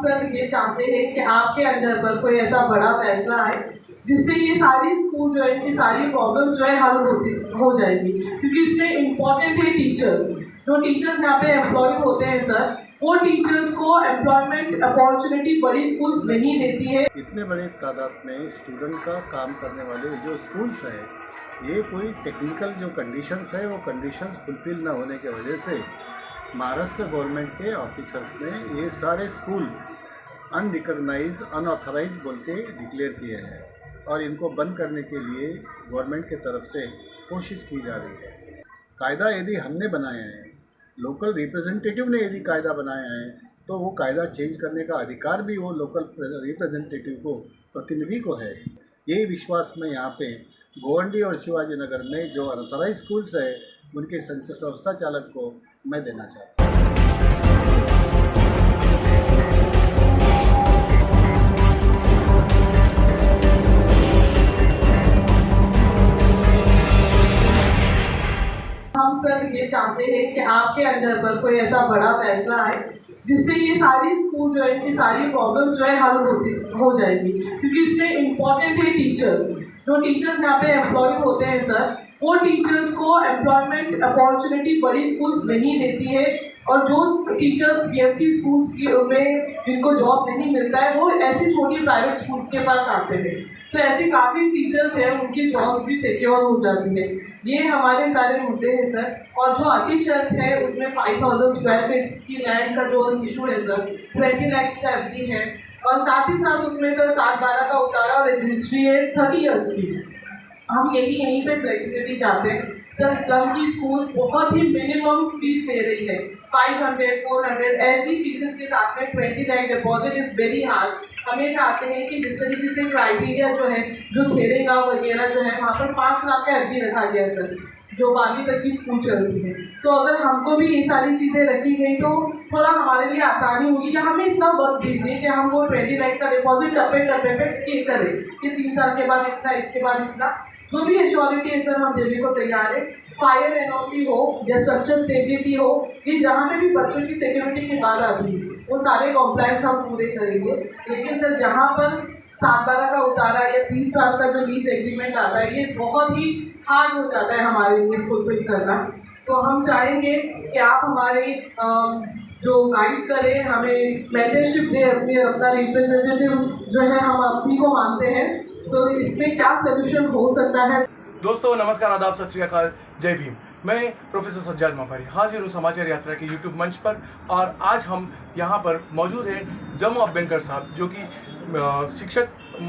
Sir ये चाहते हैं कि आपके अंडर पर कोई ऐसा बड़ा फैसला आए जिससे ये सारी स्कूल जो है इनकी सारी प्रॉब्लम्स जो है हल हो जाएगी, क्योंकि इसमें इम्पॉर्टेंट है टीचर्स। जो टीचर्स यहाँ पे एम्प्लॉय होते हैं सर, वो टीचर्स को एम्प्लॉयमेंट अपॉर्चुनिटी बड़ी स्कूल्स नहीं देती है। इतने बड़े तादाद में स्टूडेंट का काम करने वाले जो स्कूल्स हैं, ये कोई टेक्निकल जो कंडीशंस है वो कंडीशंस फुलफिल ना होने की वजह से महाराष्ट्र गवर्नमेंट के ऑफिसर्स ने ये सारे स्कूल अनरिकग्नाइज अनऑथराइज बोल के डिक्लेयर किए हैं और इनको बंद करने के लिए गवर्नमेंट की तरफ से कोशिश की जा रही है। कायदा यदि हमने बनाया है, लोकल रिप्रेजेंटेटिव ने यदि कायदा बनाया है, तो वो कायदा चेंज करने का अधिकार भी वो लोकल रिप्रेजेंटेटिव को, प्रतिनिधि को है। यही विश्वास मैं यहाँ पे गोवंडी और शिवाजी नगर में जो अनऑथराइज स्कूल्स है उनके संस्था चालक को मैं देना चाहता हूँ। हम सर ये चाहते हैं कि आपके अंडर पर कोई ऐसा बड़ा फैसला आए जिससे ये सारी स्कूल जो है इनकी सारी प्रॉब्लम्स जो है हल हो जाएगी, क्योंकि इसमें इम्पॉर्टेंट है टीचर्स। जो टीचर्स यहाँ पे एम्प्लॉय होते हैं सर, वो टीचर्स को एम्प्लॉयमेंट अपॉर्चुनिटी बड़ी स्कूल्स नहीं देती है, और जो टीचर्स बीएमसी स्कूल्स में जिनको जॉब नहीं मिलता है वो ऐसी छोटी प्राइवेट स्कूल्स के पास आते हैं। तो ऐसे काफ़ी टीचर्स हैं, उनकी जॉब्स भी सिक्योर हो जाती है। ये हमारे सारे मुद्दे हैं सर। और जो अतिशर्त है उसमें 5000 स्क्वायर फीट की लैंड का जो इशू है सर, 20 lakhs का एफडी है, और साथ ही साथ उसमें सर 7/12 का उतारा और रजिस्ट्री है 30 years की। हम यहीं पे फ्लेक्सिबिलिटी चाहते हैं सर। स्लम की स्कूल्स बहुत ही मिनिमम फीस दे रही है, 500 400 ऐसी फीसेस के साथ में 20 lakh deposit is very hard. हमें चाहते हैं कि जिस तरीके से क्राइटेरिया जो है, जो खेड़े गाँव वगैरह जो है वहाँ पर 5 लाख का एफडी रखा गया सर, जो 12वीं तक की स्कूल चलती है। तो अगर हमको भी ये सारी चीज़ें रखी गई तो थोड़ा हमारे लिए आसानी होगी कि हमें इतना वक्त दीजिए कि हम वो 20 लाख का डिपॉजिट टप्पे पे करें कि 3 साल के बाद इतना, इसके बाद इतना। जो भी एश्योरिटी है सर हम देने को तैयार है। फायर एनओसी हो या स्ट्रक्चर स्टेबिलिटी हो, ये जहाँ पे भी बच्चों की सिक्योरिटी की बात आती है वो सारे कॉम्प्लाइंस हम पूरे करेंगे। लेकिन सर जहाँ पर 7/12 का उतारा या 30 साल का जो लीज एग्रीमेंट आता है, ये बहुत ही हार्ड हो जाता है हमारे लिए फुलफिल करना। तो हम चाहेंगे कि आप हमारे जो गाइड करें, हमें मेंटरशिप दे, अपना रिप्रेजेंटेटिव जो है हम अपनी को मानते हैं। तो इसमें क्या सोल्यूशन हो सकता है। दोस्तों नमस्कार, आदाब, सत श्री अकाल, जय भीम। मैं प्रोफेसर सज्जाद मापारी हाजिर हूँ समाचार यात्रा के यूट्यूब मंच पर, और आज हम यहाँ पर मौजूद हैं जम्मू अब्बेंकर साहब, जो कि शिक्षक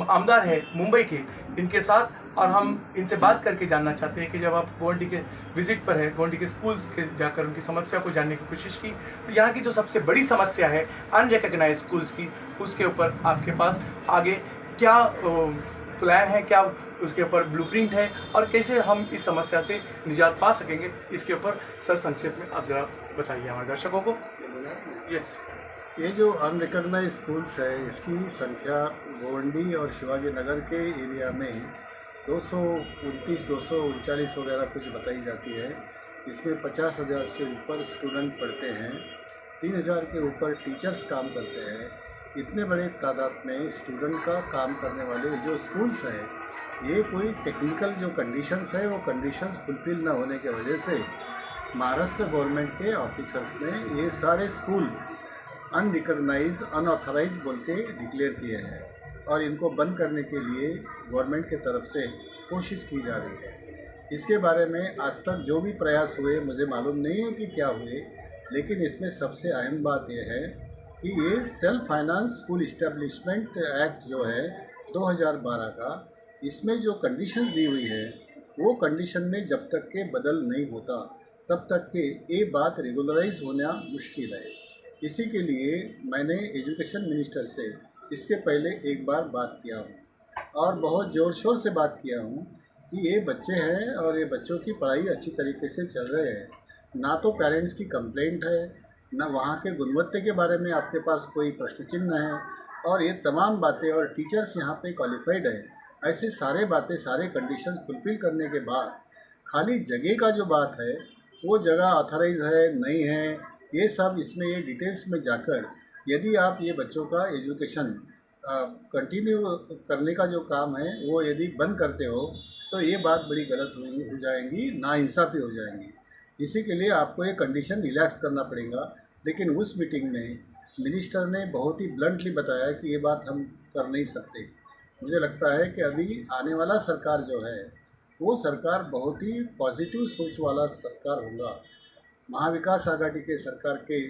आमदार है मुंबई के, इनके साथ। और हम इनसे बात करके जानना चाहते हैं कि जब आप गोवंडी के विजिट पर है, गोवंडी के स्कूल्स के जाकर उनकी समस्या को जानने की कोशिश की, तो यहाँ की जो सबसे बड़ी समस्या है अनरिकग्नाइज स्कूल्स की, उसके ऊपर आपके पास आगे क्या प्लान है, क्या उसके ऊपर ब्लूप्रिंट है, और कैसे हम इस समस्या से निजात पा सकेंगे, इसके ऊपर सर संक्षेप में आप ज़रा बताइए हमारे दर्शकों को। यस, ये जो अनरिकग्नाइज स्कूल्स है, इसकी संख्या गोवंडी और शिवाजी नगर के एरिया में 229 239 वगैरह कुछ बताई जाती है। इसमें 50,000 से ऊपर स्टूडेंट पढ़ते हैं, 3,000 के ऊपर टीचर्स काम करते हैं। इतने बड़े तादाद में स्टूडेंट का काम करने वाले जो स्कूल्स हैं, ये कोई टेक्निकल जो कंडीशंस है वो कंडीशंस फुलफिल ना होने की वजह से महाराष्ट्र गवर्नमेंट के ऑफिसर्स ने ये सारे स्कूल अनरिकग्नाइज अनऑथराइज बोल के डिक्लेयर किए हैं और इनको बंद करने के लिए गवर्नमेंट की तरफ से कोशिश की जा रही है। इसके बारे में आज तक जो भी प्रयास हुए मुझे मालूम नहीं है कि क्या हुए, लेकिन इसमें सबसे अहम बात यह है कि ये self finance school establishment act जो है 2012 का, इसमें जो कंडीशंस दी हुई है वो कंडीशन में जब तक के बदल नहीं होता तब तक के ये बात रेगुलराइज होना मुश्किल है। इसी के लिए मैंने एजुकेशन मिनिस्टर से इसके पहले एक बार बात किया हूँ और बहुत ज़ोर शोर से बात किया हूँ कि ये बच्चे हैं और ये बच्चों की पढ़ाई अच्छी तरीके से चल रहे हैं, ना तो पेरेंट्स की कंप्लेंट है, ना वहाँ के गुणवत्ता के बारे में आपके पास कोई प्रश्न चिन्ह है, और ये तमाम बातें, और टीचर्स यहाँ पे क्वालिफाइड है। ऐसे सारे बातें, सारे कंडीशंस फुलफिल करने के बाद खाली जगह का जो बात है, वो जगह ऑथराइज है नहीं है, ये सब इसमें ये डिटेल्स में जाकर यदि आप ये बच्चों का एजुकेशन कंटिन्यू करने का जो काम है वो यदि बंद करते हो तो ये बात बड़ी गलत हो जाएंगी, नाइंसाफ़ी हो जाएंगी। इसी के लिए आपको ये कंडीशन रिलैक्स करना पड़ेगा। लेकिन उस मीटिंग में मिनिस्टर ने बहुत ही ब्लंटली बताया कि ये बात हम कर नहीं सकते। मुझे लगता है कि अभी आने वाला सरकार जो है वो सरकार बहुत ही पॉजिटिव सोच वाला सरकार होगा। महाविकास आघाड़ी के सरकार के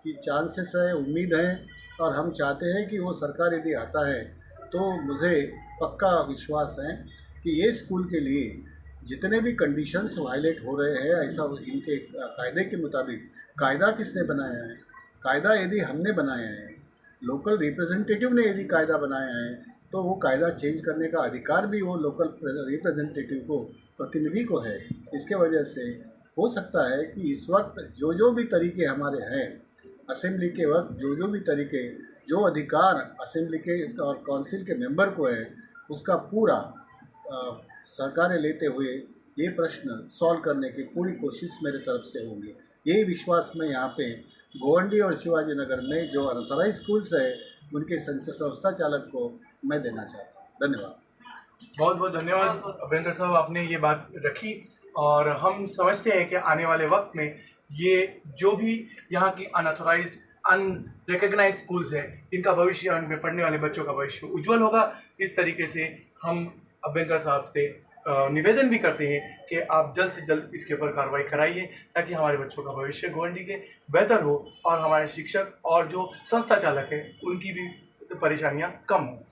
की चांसेस है, उम्मीद है, और हम चाहते हैं कि वो सरकार यदि आता है तो मुझे पक्का विश्वास है कि ये स्कूल के लिए जितने भी कंडीशंस वायलेट हो रहे हैं, ऐसा इनके कायदे के मुताबिक, कायदा किसने बनाया है? कायदा यदि हमने बनाया है, लोकल रिप्रेजेंटेटिव ने यदि कायदा बनाया है, तो वो कायदा चेंज करने का अधिकार भी वो लोकल रिप्रेजेंटेटिव को, प्रतिनिधि को है। इसके वजह से हो सकता है कि इस वक्त जो भी तरीके हमारे हैं, असेंबली के वक्त जो भी तरीके, जो अधिकार असेंबली के और काउंसिल के मेंबर को है, उसका पूरा सरकारें लेते हुए ये प्रश्न सॉल्व करने की पूरी कोशिश मेरे तरफ से होगी। यही विश्वास मैं यहाँ पे गोवंडी और शिवाजी नगर में जो अनऑथराइज स्कूल्स है उनके संस्था चालक को मैं देना चाहता हूँ। धन्यवाद। बहुत बहुत धन्यवाद अभियंकर साहब, आपने ये बात रखी। और हम समझते हैं कि आने वाले वक्त में ये जो भी यहाँ की अनऑथराइज्ड अनरिकग्नाइज स्कूल्स है, इनका भविष्य, उनमें पढ़ने वाले बच्चों का भविष्य उज्जवल होगा। इस तरीके से हम अभियंकर साहब से निवेदन भी करते हैं कि आप जल्द से जल्द इसके ऊपर कार्रवाई कराइए, ताकि हमारे बच्चों का भविष्य गोवंडी के बेहतर हो और हमारे शिक्षक और जो संस्था चालक है उनकी भी परेशानियां कम हो।